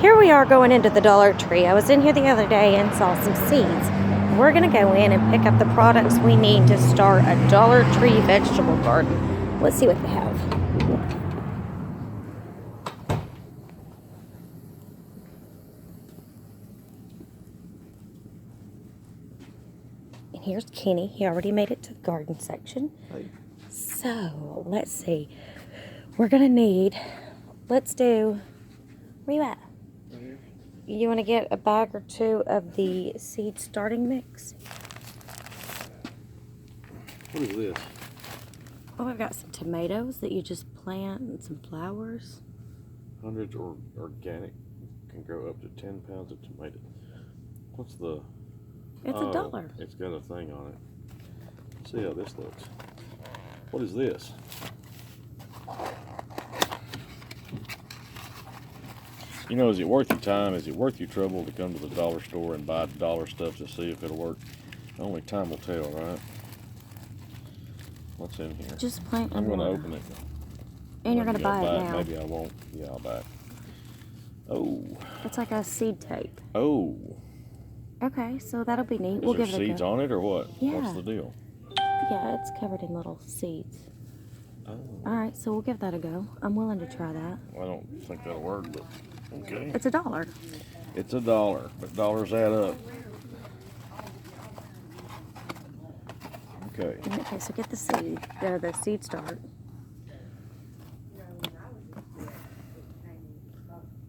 Here we are going into the Dollar Tree. I was in here the other day and saw some seeds. We're going to go in and pick up the products we need to start a Dollar Tree vegetable garden. Let's see what they have. And here's Kenny. He already made it to the garden section. Hey. So, let's see. We're going to need, let's do, where you at? You want to get a bag or two of the seed starting mix? What is this? Oh, I've got some tomatoes that you just plant and some flowers. Hundreds or organic can grow up to 10 pounds of tomato. What's the? It's $1. It's got a thing on it. Let's see how this looks. What is this? You know, is it worth your time? Is it worth your trouble to come to the dollar store and buy dollar stuff to see if it'll work? Only time will tell, right? What's in here? Just plain. I'm going to open it. And you're going to buy it now. Maybe I won't. Yeah, I'll buy it. Oh. It's like a seed tape. Oh. Okay, so that'll be neat. Is We'll there give it a seeds go. on it or what? Yeah. What's the deal? Yeah, it's covered in little seeds. Oh. All right, so we'll give that a go. I'm willing to try that. I don't think that'll work, but okay. It's $1. It's $1, but dollars add up. Okay. Okay, so get the seed, the seed start.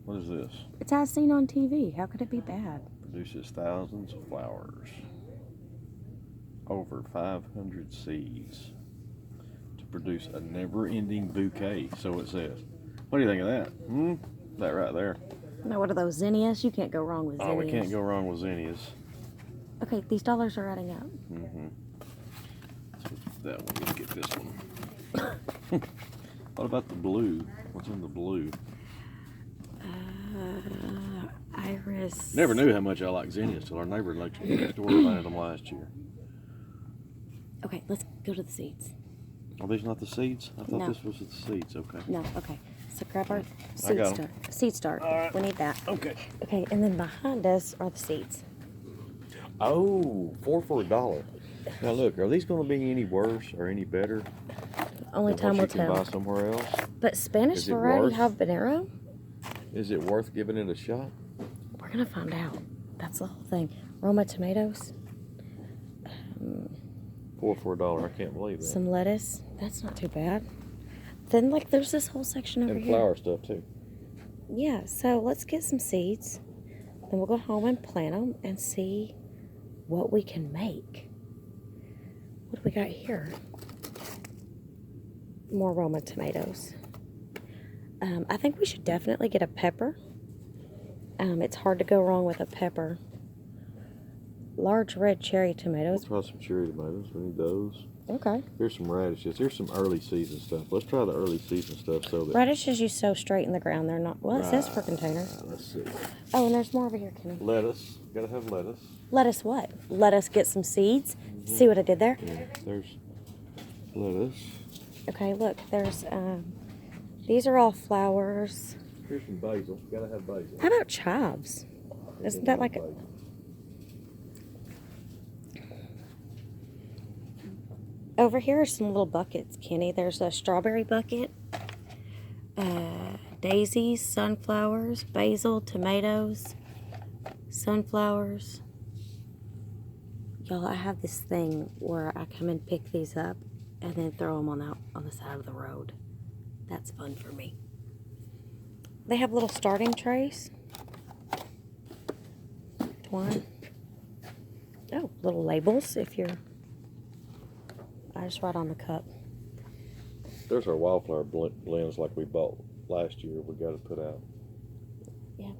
What is this? It's as seen on TV. How could it be bad? Produces thousands of flowers. Over 500 seeds. To produce a never-ending bouquet, so it says. What do you think of that? That right there. Now, what are those, zinnias? You can't go wrong with zinnias. Oh, we can't go wrong with zinnias. Okay, these dollars are adding up. So that one, let's get this one. What about the blue? What's in the blue? Iris. Never knew how much I like zinnias till our neighbor next door planted them last year. Okay, let's go to the seeds. Are these not the seeds? I thought No. this was the seeds. Okay. No, okay. So grab our I seed got 'em. start. Seed start. All right. We need that. Okay. Okay, and then behind us are the seeds. Oh, 4 for $1. Now look, are these going to be any worse or any better Only than time will what you can buy tell. somewhere else? But Spanish Is it variety worth? habanero? Is it worth giving it a shot? We're gonna find out. That's the whole thing. Roma tomatoes. 4 for $1. I can't believe that. Some lettuce. That's not too bad. Then, like, there's this whole section over And here. flower stuff too. Yeah, so let's get some seeds. Then we'll go home and plant them and see what we can make. What do we got here? More Roma tomatoes. I think we should definitely get a pepper. It's hard to go wrong with a pepper. Large red cherry tomatoes. Let's try some cherry tomatoes. We need those. Okay. Here's some radishes. Here's some early season stuff. Let's try the early season stuff so that. Radishes you sow straight in the ground. They're not. Well, it says for container. Let's see. Oh, and there's more over here, Kenny. Lettuce. Gotta have lettuce. Let us what? Let us get some seeds. See what I did there? Yeah, there's lettuce. Okay, look. There's these are all flowers. Here's some basil. Gotta have basil. How about chives? Isn't that like a... Over here are some little buckets, Kenny. There's a strawberry bucket, daisies, sunflowers, basil, tomatoes, sunflowers. Y'all, I have this thing where I come and pick these up and then throw them on the side of the road. That's fun for me. They have little starting trays. One. Oh, little labels if you're... I just write on the cup. There's our wildflower blends like we bought last year. We got to put out. Yeah.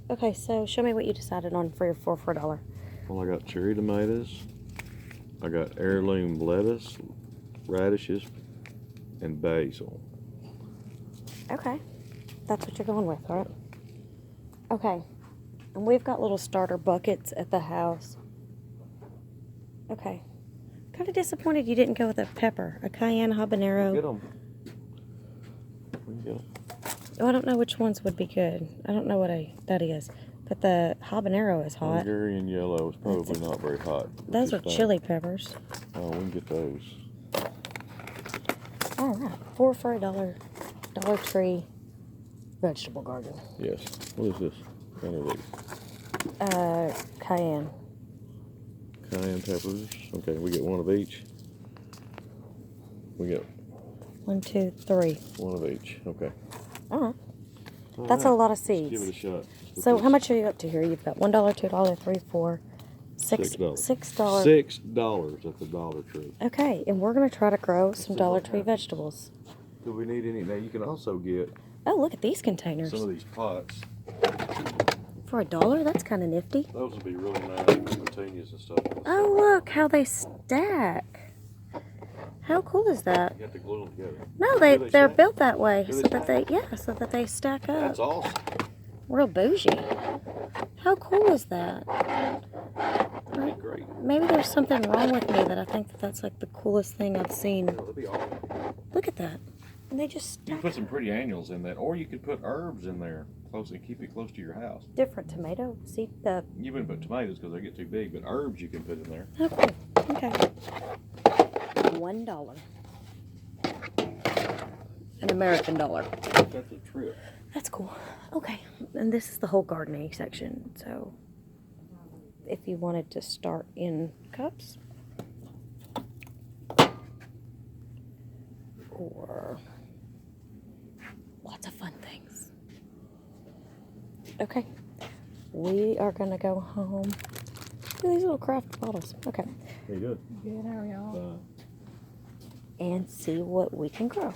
Okay, so show me what you decided on for your 4 for $1. Well, I got cherry tomatoes. I got heirloom lettuce, radishes, and basil. Okay. That's what you're going with, right? Okay. And we've got little starter buckets at the house. Okay. Kind of disappointed you didn't go with a pepper, a cayenne habanero. Get them. We can get them. Oh, I don't know which ones would be good. I don't know what that is. But the habanero is hot. Hungarian yellow is probably not very hot. Those are chili peppers. Oh, we can get those. All right. 4 for a $1. Dollar Tree vegetable garden. Yes. What is this? Kind of these. Cayenne. Cayenne peppers. Okay, we get one of each. We get 1, 2, 3. one of each. Okay. All right. All That's right. a lot of Let's give it a seeds. shot. So how much are you up to here? You've got $1, $2, 3, 4, $6. $6. $6 at the Dollar Tree. Okay, and we're gonna try to grow some see Dollar what Tree happens. vegetables. Do we need any? Now you can also get Oh, look at these containers. some of these pots. For $1, that's kind of nifty. Those would be really nice for petunias and stuff. Oh, look how they stack. How cool is that? You have to glue them together. No, Do they they're stack? built that way Do so they that so that they stack up. That's awesome. Real bougie. How cool is that? That'd be great. Maybe there's something wrong with me that I think that that's like the coolest thing I've seen. That'd be awesome. Look at that. And they just You stack can put some pretty annuals in that, or you could put herbs in there close and keep it close to your house. different tomato. See the You wouldn't put tomatoes because they get too big, but herbs you can put in there. oh, cool. Okay. $1. An American dollar. That's a trip. That's cool. Okay. And this is the whole gardening section. So if you wanted to start in cups or lots of fun things. Okay. We are going to go home. Look at these little craft bottles. Okay. Pretty good. And see what we can grow.